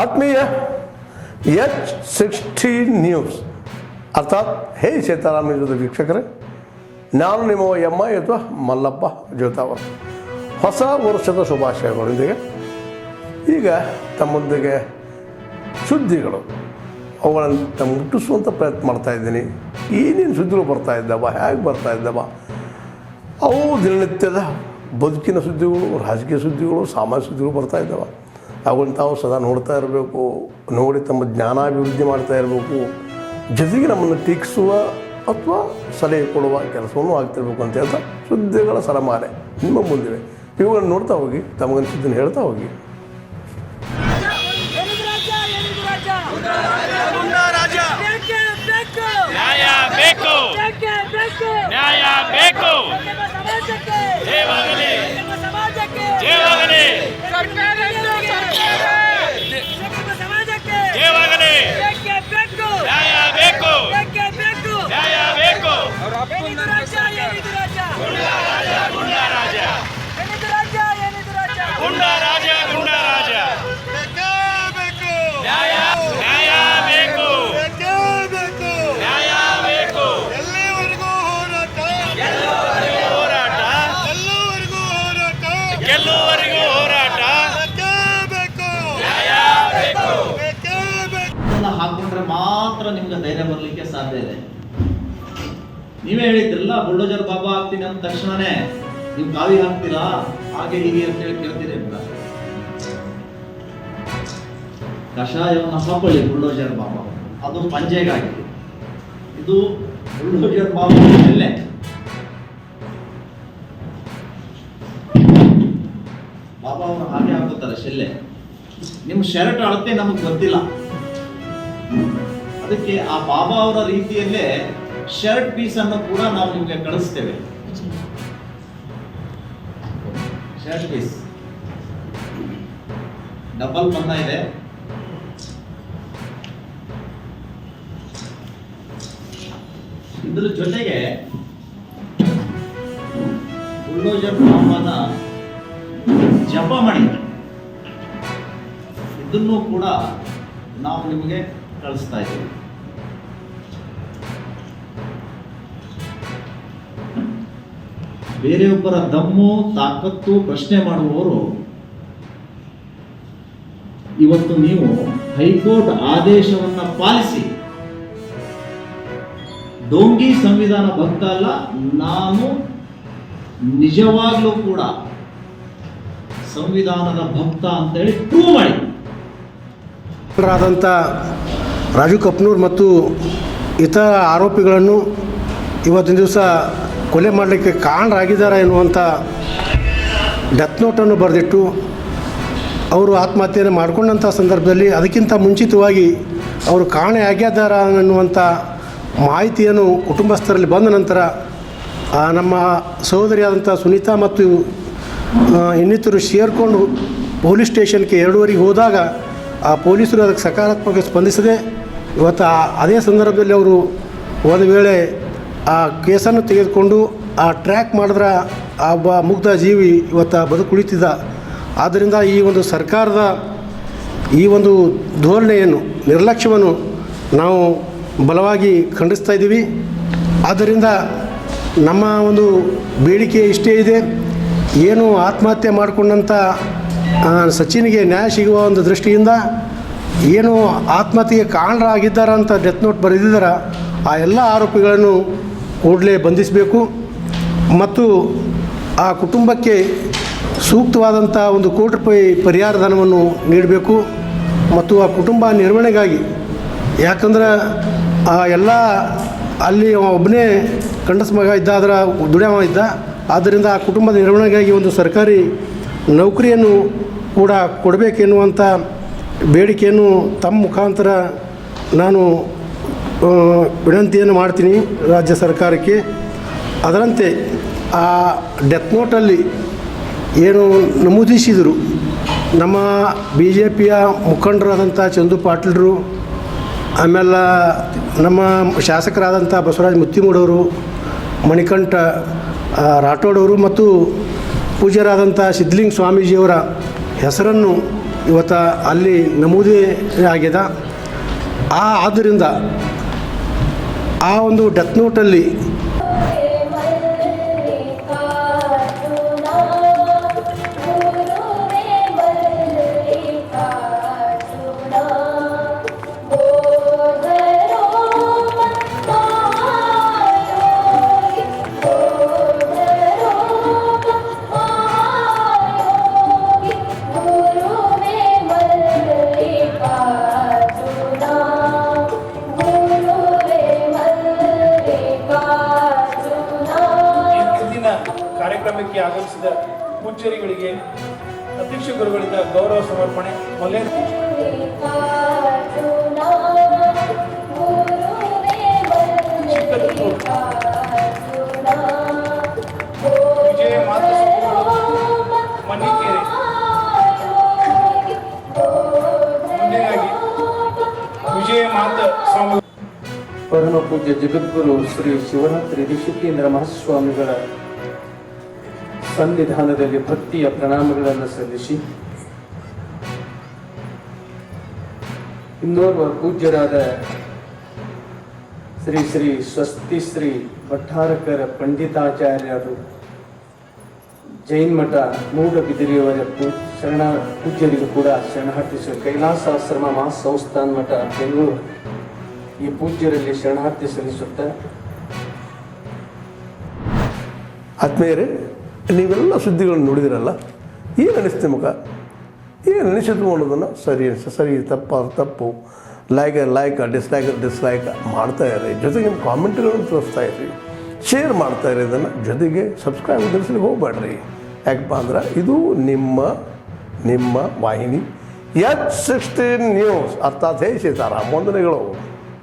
ಆತ್ಮೀಯ H60 news ಅರ್ಥಾತ್ ಹೇ Seetharama news ವೀಕ್ಷಕರೇ, ನಾನು ನಿಮ್ಮ MI ಅಥವಾ ಮಲ್ಲಪ್ಪ ಜೋತಾವರ್. ಹೊಸ ವರ್ಷದ ಶುಭಾಶಯಗಳೊಂದಿಗೆ ಈಗ ತಮ್ಮೊಂದಿಗೆ ಸುದ್ದಿಗಳು ಅವುಗಳನ್ನು ಮುಟ್ಟಿಸುವಂಥ ಪ್ರಯತ್ನ ಮಾಡ್ತಾಯಿದ್ದೀನಿ. ಏನೇನು ಸುದ್ದಿಗಳು ಬರ್ತಾ ಇದ್ದಾವ, ಹೇಗೆ ಬರ್ತಾ ಇದ್ದಾವ, ಅವು ದಿನನಿತ್ಯದ ಬದುಕಿನ ಸುದ್ದಿಗಳು, ರಾಜಕೀಯ ಸುದ್ದಿಗಳು, ಸಾಮಾಜಿಕ ಸುದ್ದಿಗಳು ಬರ್ತಾ ಇದ್ದಾವೆ. ಅವುಗಳನ್ನ ತಾವು ಸದಾ ನೋಡ್ತಾ ಇರಬೇಕು, ನೋಡಿ ತಮ್ಮ ಜ್ಞಾನಾಭಿವೃದ್ಧಿ ಮಾಡ್ತಾ ಇರಬೇಕು. ಜೊತೆಗೆ ನಮ್ಮನ್ನು ಟೀಕಿಸುವ ಅಥವಾ ಸಲಹೆ ಕೊಡುವ ಕೆಲಸವನ್ನು ಆಗ್ತಿರ್ಬೇಕು ಅಂತ ಹೇಳ್ತಾ ಸುದ್ದಿಗಳ ಸರಮಾಲೆ ನಿಮ್ಮ ಮುಂದಿವೆ. ಇವುಗಳನ್ನು ನೋಡ್ತಾ ಹೋಗಿ, ತಮಗನ್ಸಿದ್ದನ್ನು ಹೇಳ್ತಾ ಹೋಗಿ. ಹಾಕೊಂಡ್ರೆ ಮಾತ್ರ ನಿಮ್ಗೆ ಧೈರ್ಯ ಬರ್ಲಿಕ್ಕೆ ಸಾಧ್ಯ ಇದೆ. ನೀವೇ ಹೇಳಿದ್ರಲ್ಲ, ಬುಲ್ಡೋಜರ್ ಬಾಬಾ ಆಗ್ತೀನಿ ಅಂದ ತಕ್ಷಣನೇ ನೀವು ಕಾವಿ ಹಾಕ್ತೀರಾ, ಹಾಗೆ ಹೀಗೆ ಅಂತೇಳಿ ಕೇಳ್ತೀರಿ ಅಂತ. ಕಷಾಯವನ್ನು ಹಾಕೊಳ್ಳಿ ಬುಲ್ಡೋಜರ್ ಬಾಬಾ, ಅದು ಪಂಜೆಗಾಗಿ. ಇದು ಬುಲ್ಡೋಜರ್ ಬಾಬಾ ಶೆಲ್ಲೆ. ಬಾಬಾ ಅವರು ಹಾಗೆ ಹಾಕೋತಾರೆ ಶೆಲ್ಲೆ. ನಿಮ್ಮ ಶರ್ಟ್ ಅಳತೆ ನಮಗೆ ಗೊತ್ತಿಲ್ಲ, ಅದಕ್ಕೆ ಆ ಬಾಬಾ ಅವರ ರೀತಿಯಲ್ಲೇ ಶರ್ಟ್ ಪೀಸ್ ಅನ್ನು ಕೂಡ ನಾವು ನಿಮಗೆ ಕಳಿಸ್ತೇವೆ. ಶರ್ಟ್ ಪೀಸ್ ಡಬಲ್ ಬಣ್ಣ ಇದೆ. ಇದರ ಜೊತೆಗೆ ಬುಲ್ಡೋಜರ್ ಬಾಬಾನ ಜಪಮಣಿ, ಇದನ್ನು ಕೂಡ ನಾವು ನಿಮಗೆ ಕಳಿಸ್ತಾ ಇದ್ದೀವಿ. ಬೇರೆಯೊಬ್ಬರ ದಮ್ಮು ತಾಕತ್ತು ಪ್ರಶ್ನೆ ಮಾಡುವವರು ಇವತ್ತು ನೀವು ಹೈಕೋರ್ಟ್ ಆದೇಶವನ್ನ ಪಾಲಿಸಿ, ಡೋಂಗಿ ಸಂವಿಧಾನ ಭಕ್ತ ಅಲ್ಲ, ನಾನು ನಿಜವಾಗ್ಲೂ ಕೂಡ ಸಂವಿಧಾನದ ಭಕ್ತ ಅಂತೇಳಿ ಪ್ರೂವ್ ಮಾಡಿ. ಆದಂಥ ರಾಜು ಕಪ್ನೂರ್ ಮತ್ತು ಇತರ ಆರೋಪಿಗಳನ್ನು ಇವತ್ತಿನ ದಿವಸ ಕೊಲೆ ಮಾಡಲಿಕ್ಕೆ ಕಾರಣರಾಗಿದ್ದಾರೆ ಎನ್ನುವಂಥ ಡೆತ್ ನೋಟನ್ನು ಬರೆದಿಟ್ಟು ಅವರು ಆತ್ಮಹತ್ಯೆಯನ್ನು ಮಾಡಿಕೊಂಡಂಥ ಸಂದರ್ಭದಲ್ಲಿ ಅದಕ್ಕಿಂತ ಮುಂಚಿತವಾಗಿ ಅವರು ಕಾಣೆಯಾಗಿದ್ದಾರೆ ಅನ್ನುವಂಥ ಮಾಹಿತಿಯನ್ನು ಕುಟುಂಬಸ್ಥರಲ್ಲಿ ಬಂದ ನಂತರ ನಮ್ಮ ಸಹೋದರಿಯಾದಂಥ ಸುನೀತಾ ಮತ್ತು ಇನ್ನಿತರು ಸೇರಿಕೊಂಡು ಪೊಲೀಸ್ ಸ್ಟೇಷನ್ಗೆ 2:30 ಹೋದಾಗ ಆ ಪೊಲೀಸರು ಅದಕ್ಕೆ ಸಕಾರಾತ್ಮಕ ಸ್ಪಂದಿಸದೆ ಇವತ್ತು ಅದೇ ಸಂದರ್ಭದಲ್ಲಿ ಅವರು ಒಂದು ವೇಳೆ ಆ ಕೇಸನ್ನು ತೆಗೆದುಕೊಂಡು ಆ ಟ್ರ್ಯಾಕ್ ಮಾಡಿದ್ರೆ ಆ ಒಬ್ಬ ಮುಗ್ಧ ಜೀವಿ ಇವತ್ತು ಬದುಕುಳಿತಿದ್ದ. ಆದ್ದರಿಂದ ಈ ಒಂದು ಸರ್ಕಾರದ ಈ ಒಂದು ಧೋರಣೆಯನ್ನು, ನಿರ್ಲಕ್ಷ್ಯವನ್ನು ನಾವು ಬಲವಾಗಿ ಖಂಡಿಸ್ತಾ ಇದ್ದೀವಿ. ಆದ್ದರಿಂದ ನಮ್ಮ ಒಂದು ಬೇಡಿಕೆ ಇಷ್ಟೇ ಇದೆ, ಏನು ಆತ್ಮಹತ್ಯೆ ಮಾಡಿಕೊಂಡಂಥ ಸಚಿನ್ಗೆ ನ್ಯಾಯ ಸಿಗುವ ಒಂದು ದೃಷ್ಟಿಯಿಂದ ಏನು ಆತ್ಮಹತ್ಯೆಗೆ ಕಾರಣರಾಗಿದ್ದಾರೆ ಅಂತ ಡೆತ್ ನೋಟ್ ಬರೆದಿದ್ದಾರೆ, ಆ ಎಲ್ಲ ಆರೋಪಿಗಳನ್ನು ಕೂಡಲೇ ಬಂಧಿಸಬೇಕು ಮತ್ತು ಆ ಕುಟುಂಬಕ್ಕೆ ಸೂಕ್ತವಾದಂಥ 1 ಕೋಟಿ ರೂಪಾಯಿ ಪರಿಹಾರ ಧನವನ್ನು ನೀಡಬೇಕು ಮತ್ತು ಆ ಕುಟುಂಬ ನಿರ್ವಹಣೆಗಾಗಿ, ಯಾಕಂದ್ರೆ ಆ ಎಲ್ಲ ಅಲ್ಲಿ ಒಬ್ಬನೇ ಗಂಡಸ ಮಗ ಇದ್ದಾದ್ರೆ ದುಡಿಯವ ಇದ್ದ, ಆದ್ದರಿಂದ ಆ ಕುಟುಂಬದ ನಿರ್ವಹಣೆಗಾಗಿ ಒಂದು ಸರ್ಕಾರಿ ನೌಕರಿಯನ್ನು ಕೂಡ ಕೊಡಬೇಕೆನ್ನುವಂಥ ಬೇಡಿಕೆಯನ್ನು ತಮ್ಮ ಮುಖಾಂತರ ನಾನು ವಿನಂತಿಯನ್ನು ಮಾಡ್ತೀನಿ ರಾಜ್ಯ ಸರ್ಕಾರಕ್ಕೆ. ಅದರಂತೆ ಆ ಡೆತ್ ನೋಟಲ್ಲಿ ಏನು ನಮೂದಿಸಿದರು, ನಮ್ಮ BJPಯ ಮುಖಂಡರಾದಂಥ ಚಂದು ಪಾಟೀಲ್ರು, ಆಮೇಲೆ ನಮ್ಮ ಶಾಸಕರಾದಂಥ ಬಸವರಾಜ ಮುತ್ತಿಮೂಡವರು, ಮಣಿಕಂಠ ರಾಠೋಡವರು ಮತ್ತು ಪೂಜ್ಯರಾದಂಥ ಸಿದ್ಧಲಿಂಗ ಸ್ವಾಮೀಜಿಯವರ ಹೆಸರನ್ನು ಇವತ್ತು ಅಲ್ಲಿ ನಮೂದಿ ಆಗ್ಯದ. ಆದ್ದರಿಂದ ಆ ಒಂದು ಡೆತ್ ನೋಟಲ್ಲಿ ಕಾರ್ಯಕ್ರಮಕ್ಕೆ ಆಗಮಿಸಿದ ಪೂಜ್ಯರುಗಳಿಗೆ ಅಧ್ಯಕ್ಷ ಗುರುಗಳಿಂದ ಗೌರವ ಸಮರ್ಪಣೆ. ವಿಜಯ ಮಾತಾ ಮನ್ನಿಕೇರಿ ಮುಂದಿನಾಗಿ ವಿಜಯ ಮಾತಾ ಸ್ವಾಮಿ ಪರಮ ಪೂಜ್ಯ ಜಗದ್ಗುರು ಶ್ರೀ ಶಿವರಾತ್ರಿ ಋಷಿಕೇಂದ್ರ ಮಹಾಸ್ವಾಮಿಗಳ ಸನ್ನಿಧಾನದಲ್ಲಿ ಭಕ್ತಿಯ ಪ್ರಣಾಮಗಳನ್ನು ಸಲ್ಲಿಸಿ, ಇನ್ನೋರ್ವ ಪೂಜ್ಯರಾದ ಶ್ರೀ ಶ್ರೀ ಸ್ವಸ್ತಿ ಶ್ರೀ ಭಟ್ಟಾರಕರ ಪಂಡಿತಾಚಾರ್ಯರು ಜೈನ್ ಮಠ ಮೂಡಬಿದಿರೆಯವರ ಪೂಜ್ಯರಿಗೂ ಕೂಡ ಶರಣಾರ್ಥಿಸುವ ಕೈಲಾಸಾಶ್ರಮ ಮಹಾಸಂಸ್ಥಾನ ಮಠ ಬೆಂಗಳೂರು ಈ ಪೂಜ್ಯರಲ್ಲಿ ಶರಣಾರ್ಥಿ ಸಲ್ಲಿಸುತ್ತಾ, ಆತ್ಮೀಯರೇ, ನೀವೆಲ್ಲ ಸುದ್ದಿಗಳನ್ನು ನೋಡಿದಿರಲ್ಲ, ಏನು ಅನಿಸ್ತು ನಿಮಗೆ? ಏನು ಅನಿಸಿತು ಅನ್ನೋದನ್ನು ಸರಿ ತಪ್ಪು ಲೈಕ್ ಡಿಸ್ಲೈಕ್ ಮಾಡ್ತಾ ಇರಿ. ಜೊತೆಗೆ ನಿಮ್ಮ ಕಾಮೆಂಟ್ಗಳನ್ನು ತೋರಿಸ್ತಾ ಇರಿ, ಶೇರ್ ಮಾಡ್ತಾ ಇರಿ. ಇದನ್ನು ಜೊತೆಗೆ ಸಬ್ಸ್ಕ್ರೈಬ್ ಧರಿಸಲಿಕ್ಕೆ ಹೋಗಬೇಡ್ರಿ. ಯಾಕಪ್ಪ ಅಂದ್ರೆ ಇದು ನಿಮ್ಮ ವಾಹಿನಿ H16 ನ್ಯೂಸ್. ಅರ್ಥಾತ್ ಹೇ ಸೀತಾರಾಮ್. ವಂದನೆಗಳು.